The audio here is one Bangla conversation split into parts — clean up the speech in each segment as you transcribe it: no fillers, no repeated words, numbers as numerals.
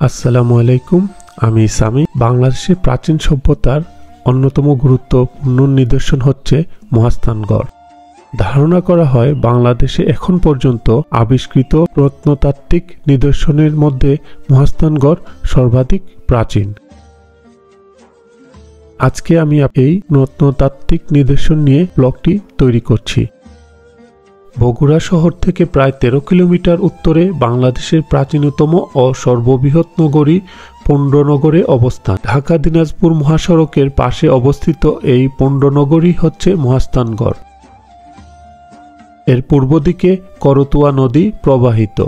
আসসালামু আলাইকুম, আমি সামি। বাংলাদেশের প্রাচীন সভ্যতার অন্যতম গুরুত্বপূর্ণ নিদর্শন হচ্ছে মহাস্থানগড়। ধারণা করা হয় বাংলাদেশে এখন পর্যন্ত আবিষ্কৃত প্রত্নতাত্ত্বিক নিদর্শনের মধ্যে মহাস্থানগড় সর্বাধিক প্রাচীন। আজকে আমি এই প্রত্নতাত্ত্বিক নিদর্শন নিয়ে ব্লগটি তৈরি করছি। বগুড়া শহর থেকে প্রায় 13 কিলোমিটার উত্তরে বাংলাদেশের প্রাচীনতম ও সর্ববৃহৎ নগরী পুণ্ড্রনগরে অবস্থান। ঢাকা-দিনাজপুর মহাসড়কের পাশে অবস্থিত এই পুণ্ড্রনগরী হচ্ছে মহাস্থানগড়। এর পূর্ব দিকে করতোয়া নদী প্রবাহিত।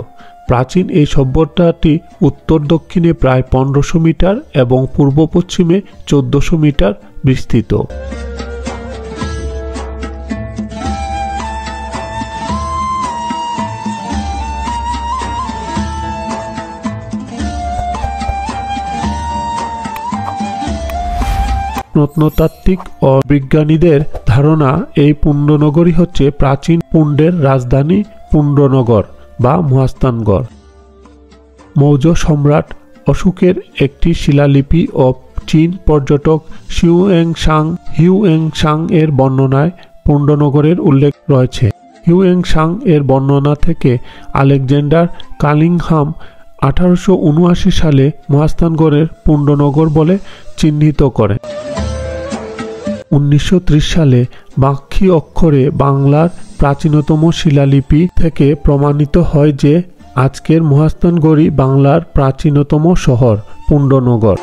প্রাচীন এই সভ্যতাটি উত্তর দক্ষিণে প্রায় 1500 মিটার এবং পূর্ব পশ্চিমে 1400 মিটার বিস্তৃত। প্রত্নতাত্ত্বিক ও বিজ্ঞানীদের ধারণা এই পুণ্ড্রনগরী হচ্ছে প্রাচীন পুণ্ডের রাজধানী পুণ্ড্রনগর বা মহাস্থানগড়। মৌর্য সম্রাট অশোকের একটি শিলালিপি ও চীন পর্যটক হিউয়েনসাং এর বর্ণনায় পুণ্ড্রনগরের উল্লেখ রয়েছে। হিউয়েনসাং এর বর্ণনা থেকে আলেকজান্ডার কানিংহাম 1879 সালে মহাস্থানগড়ের পুণ্ড্রনগর বলে চিহ্নিত করেন। 1930 সালে বাংলা অক্ষরে বাংলার প্রাচীনতম শিলালিপি থেকে প্রমাণিত হয় যে আজকের মহাস্থানগড়ই বাংলার প্রাচীনতম শহর পুণ্ড্রনগর।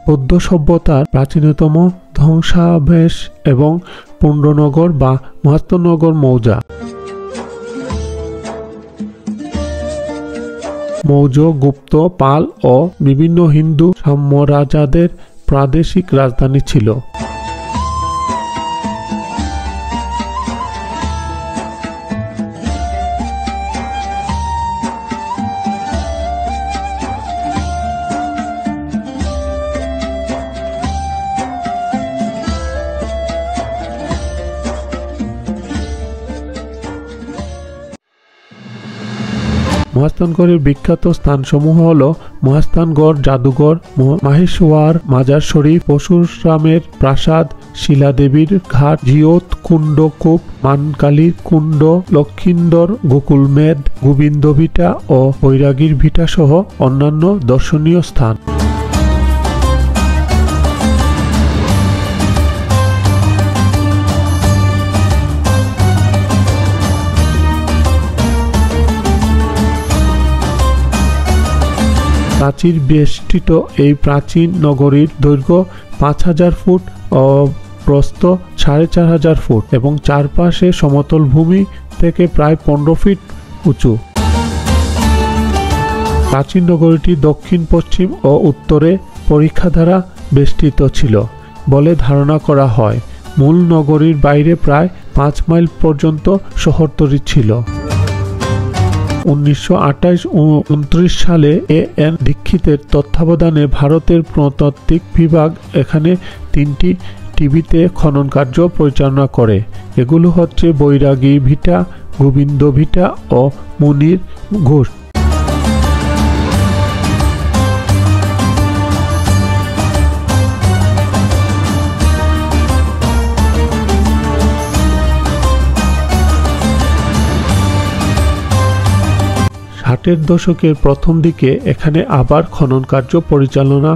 বৌদ্ধ সভ্যতার প্রাচীনতম ধ্বংসাবশেষ এবং পুণ্ড্রনগর বা মহাস্থানগর মৌজা। মৌর্য, গুপ্ত, পাল ও বিভিন্ন হিন্দু সাম্রাজ্যদের প্রাদেশিক রাজধানী ছিল। মহাস্থানগড়ের বিখ্যাত স্থানসমূহ হল মহাস্থানগড় জাদুঘর, মাহেশ্বর মাজার শরীফ, পরশুরামের প্রাসাদ, শিলাদেবীর ঘাট, জিয়ত কুণ্ড কূপ, মানকালীর কুণ্ড, লক্ষিন্দর গোকুলমেদ, গোবিন্দ ভিটা ও বৈরাগীর ভিটা সহ অন্যান্য দর্শনীয় স্থান। প্রাচীর বেষ্টিত এই প্রাচীন নগরীর দৈর্ঘ্য 5000 ফুট ও প্রস্থ 4500 ফুট এবং চারপাশে সমতল ভূমি থেকে প্রায় 15 ফিট উঁচু। প্রাচীন নগরীটি দক্ষিণ, পশ্চিম ও উত্তরে পরিখা দ্বারা বেষ্টিত ছিল বলে ধারণা করা হয়। মূল নগরীর বাইরে প্রায় 5 মাইল পর্যন্ত শহরতলি ছিল। 1928-29 সালে এ.এন. দীক্ষিতের তত্ত্বাবধানে ভারতের প্রত্নতাত্ত্বিক বিভাগ এখানে 3টি টিভিতে খনন কার্য পরিচালনা করে। এগুলো হচ্ছে বৈরাগী ভিটা, গোবিন্দ ভিটা ও মুনির ঘোষ। ষাটের দশকের প্রথম দিকে এখানে আবার খনন কার্য পরিচালনা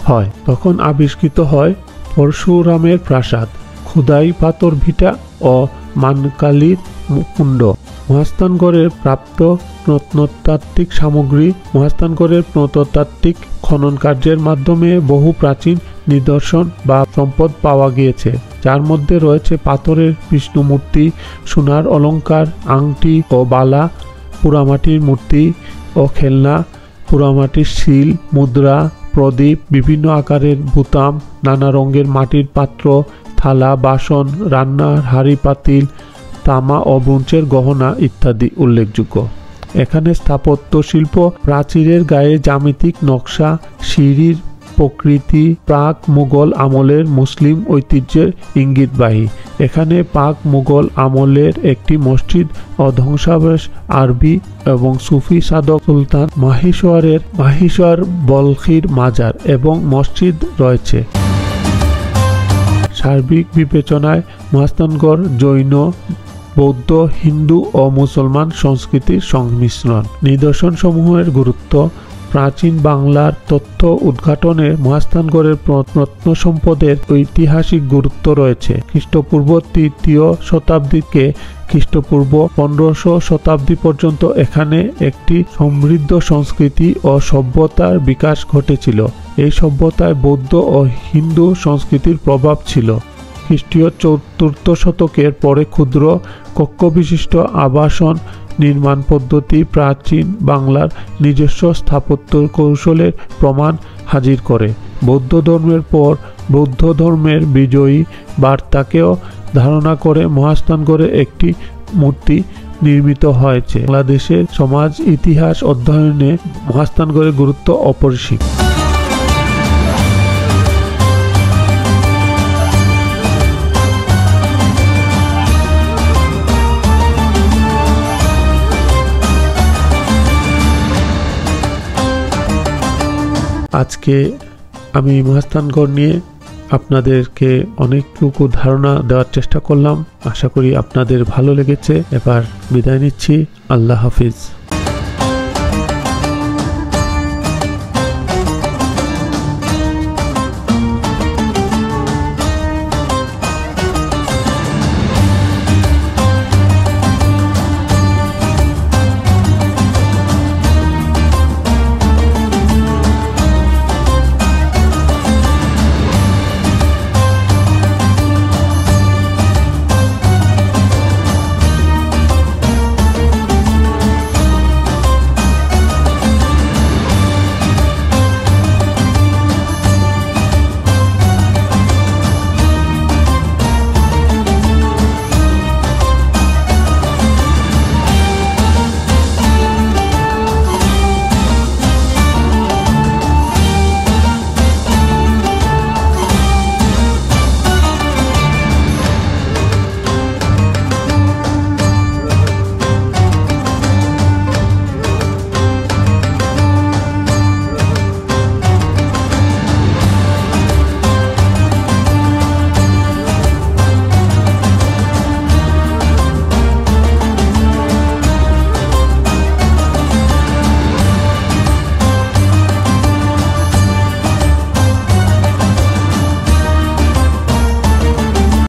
হয়। তখন আবিষ্কৃত হয় পরশুরামের প্রাসাদ, খোদাই পাথর ভিটা ও মানকালীর কুণ্ড। মহাস্থানগড়ের প্রাপ্ত প্রত্নতাত্ত্বিক সামগ্রী। মহাস্থানগড়ের প্রত্নতাত্ত্বিক খনন কার্যের মাধ্যমে বহু প্রাচীন নিদর্শন বা সম্পদ পাওয়া গিয়েছে, যার মধ্যে রয়েছে পাথরের বিষ্ণু মূর্তি, সোনার অলংকার, আংটি ও বালা, পোড়ামাটির মূর্তি ও খেলনা, পোড়ামাটির শিল, মুদ্রা, প্রদীপ, বিভিন্ন আকারের বোতাম, নানা রঙের মাটির পাত্র, থালা, বাসন, রান্নার হাঁড়ি পাতিল, তামা ও ব্রোঞ্জের গহনা ইত্যাদি উল্লেখযোগ্য। এখানে স্থাপত্য শিল্প, প্রাচীরের গায়ে জ্যামিতিক নকশা, সিঁড়ির প্রকৃতি প্রাক মুঘল আমলের মুসলিম ঐতিহ্যের ইঙ্গিতবাহী। এখানে পাক মুঘল আমলের একটি মসজিদ ও ধ্বংসাবশেষ আরবি এবং সুফি সাধক সুলতান মাহিশওয়ার বলখির মাজার এবং মসজিদ রয়েছে। সার্বিক বিবেচনায় মহাস্থানগড় জৈন, বৌদ্ধ, হিন্দু ও মুসলমান সংস্কৃতির সংমিশ্রণ। নিদর্শনসমূহের গুরুত্ব। প্রাচীন বাংলার তথ্য উদ্ঘাটনে মহাস্থানগড়ের প্রত্ন সম্পদের ঐতিহাসিক গুরুত্ব রয়েছে। খ্রিস্টপূর্ব ৩য় শতাব্দীকে খ্রিস্টপূর্ব 1500 শতাব্দী পর্যন্ত এখানে একটি সমৃদ্ধ সংস্কৃতি ও সভ্যতার বিকাশ ঘটেছিল। এই সভ্যতায় বৌদ্ধ ও হিন্দু সংস্কৃতির প্রভাব ছিল। খ্রিস্টীয় 4র্থ শতকের পরে ক্ষুদ্র কক্ষ বিশিষ্ট আবাসন নির্মাণ পদ্ধতি প্রাচীন বাংলার নিজস্ব স্থাপত্য কৌশলের প্রমাণ হাজির করে। বৌদ্ধ ধর্মের পর বৌদ্ধ ধর্মের বিজয়ী বার্তাকেও ধারণা করে মহাস্থানগড়ে একটি মূর্তি নির্মিত হয়েছে। বাংলাদেশের সমাজ ইতিহাস অধ্যয়নে মহাস্থানগড়ের গুরুত্ব অপরিসীম। আজকে আমি মহাস্থানগড় নিয়ে আপনাদেরকে অনেকটুকু ধারণা দেওয়ার চেষ্টা করলাম। আশা করি আপনাদের ভালো লেগেছে। এবার বিদায় নিচ্ছি। আল্লাহ হাফিজ।